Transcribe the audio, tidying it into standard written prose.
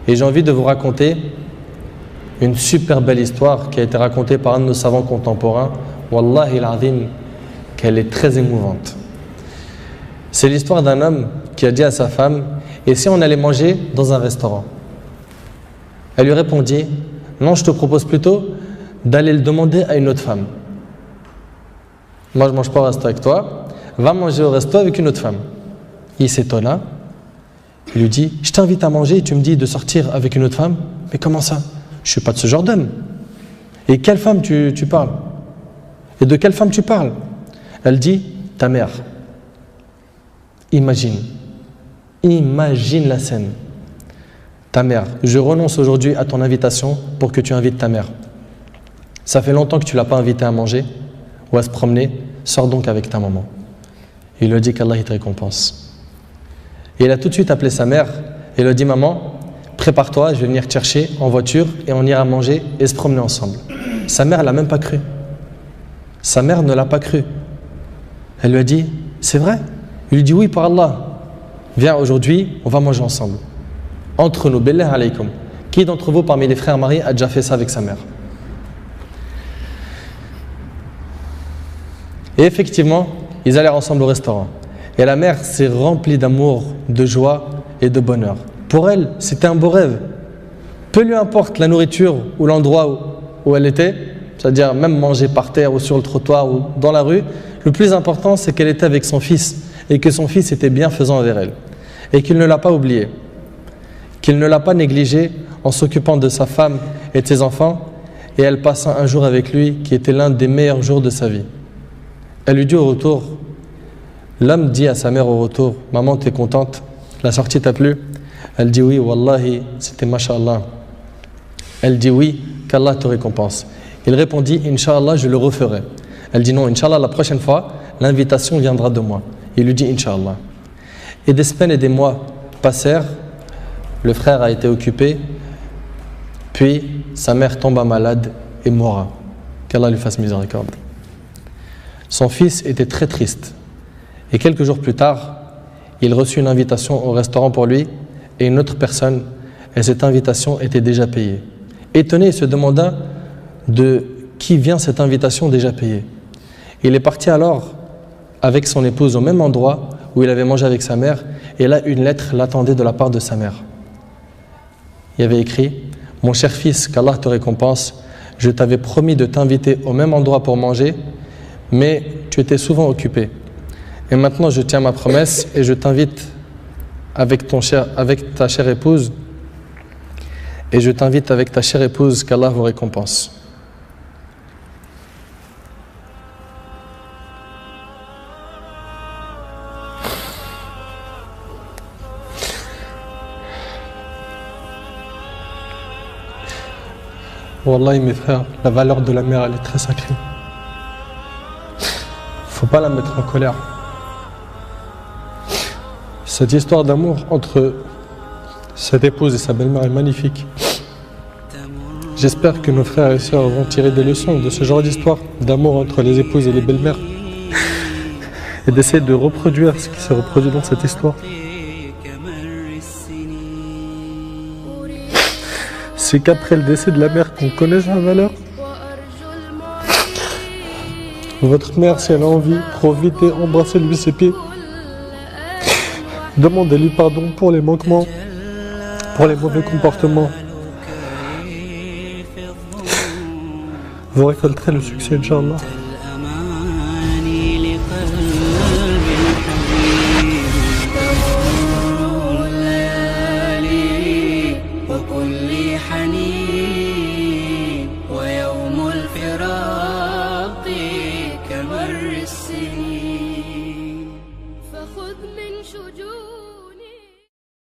Et j'ai envie de vous raconter une super belle histoire qui a été racontée par un de nos savants contemporains. Wallahi al-azim, qu'elle est très émouvante. C'est l'histoire d'un homme qui a dit à sa femme: et si on allait manger dans un restaurant? Elle lui répondit: non, je te propose plutôt d'aller le demander à une autre femme. Moi, je ne mange pas au resto avec toi, va manger au resto avec une autre femme. Il s'étonna, il lui dit: je t'invite à manger et tu me dis de sortir avec une autre femme? Mais comment ça? Je ne suis pas de ce genre d'homme. Et quelle femme tu parles? Et de quelle femme tu parles? Elle dit: ta mère. Imagine la scène. Ta mère, je renonce aujourd'hui à ton invitation pour que tu invites ta mère. Ça fait longtemps que tu ne l'as pas invitée à manger ou à se promener, sors donc avec ta maman. Il lui a dit qu'Allah te récompense. Et il a tout de suite appelé sa mère et lui a dit: maman, prépare-toi, je vais venir te chercher en voiture et on ira manger et se promener ensemble. Sa mère, elle n'a même pas cru. Sa mère ne l'a pas cru. Elle lui a dit: c'est vrai? Il lui dit: oui, par Allah. Viens aujourd'hui, on va manger ensemble. Entre nous, billah alaykum. Qui d'entre vous parmi les frères mariés a déjà fait ça avec sa mère? Et effectivement, ils allèrent ensemble au restaurant. Et la mère s'est remplie d'amour, de joie et de bonheur. Pour elle, c'était un beau rêve. Peu lui importe la nourriture ou l'endroit où elle était, c'est-à-dire même manger par terre ou sur le trottoir ou dans la rue, le plus important, c'est qu'elle était avec son fils et que son fils était bienfaisant envers elle et qu'il ne l'a pas oublié, qu'il ne l'a pas négligé en s'occupant de sa femme et de ses enfants, et elle passa un jour avec lui qui était l'un des meilleurs jours de sa vie. Elle lui dit au retour, l'homme dit à sa mère au retour: maman, t'es contente? La sortie t'a plu? Elle dit: oui, wallahi, c'était masha'Allah. Elle dit: oui, qu'Allah te récompense. Il répondit: Inch'Allah, je le referai. Elle dit: non, Inch'Allah, la prochaine fois, l'invitation viendra de moi. Il lui dit: Inch'Allah. Et des semaines et des mois passèrent, le frère a été occupé, puis sa mère tomba malade et mourra. Qu'Allah lui fasse miséricorde. Son fils était très triste. Et quelques jours plus tard, il reçut une invitation au restaurant pour lui et une autre personne, et cette invitation était déjà payée. Étonné, il se demanda de qui vient cette invitation déjà payée. Il est parti alors avec son épouse au même endroit où il avait mangé avec sa mère, et là une lettre l'attendait de la part de sa mère. Il y avait écrit: mon cher fils, qu'Allah te récompense, je t'avais promis de t'inviter au même endroit pour manger, mais tu étais souvent occupé. Et maintenant je tiens ma promesse et je t'invite avec ta chère épouse, et je t'invite avec ta chère épouse, qu'Allah vous récompense. Wallahi mes frères, la valeur de la mère, elle est très sacrée. Faut pas la mettre en colère. Cette histoire d'amour entre cette épouse et sa belle-mère est magnifique. J'espère que nos frères et sœurs vont tirer des leçons de ce genre d'histoire d'amour entre les épouses et les belles-mères et d'essayer de reproduire ce qui s'est reproduit dans cette histoire. C'est qu'après le décès de la mère qu'on connaît sa valeur. Votre mère, si elle a envie, profitez, embrassez-lui ses pieds. Demandez-lui pardon pour les manquements, pour les mauvais comportements. Vous récolterez le succès, Inch'Allah.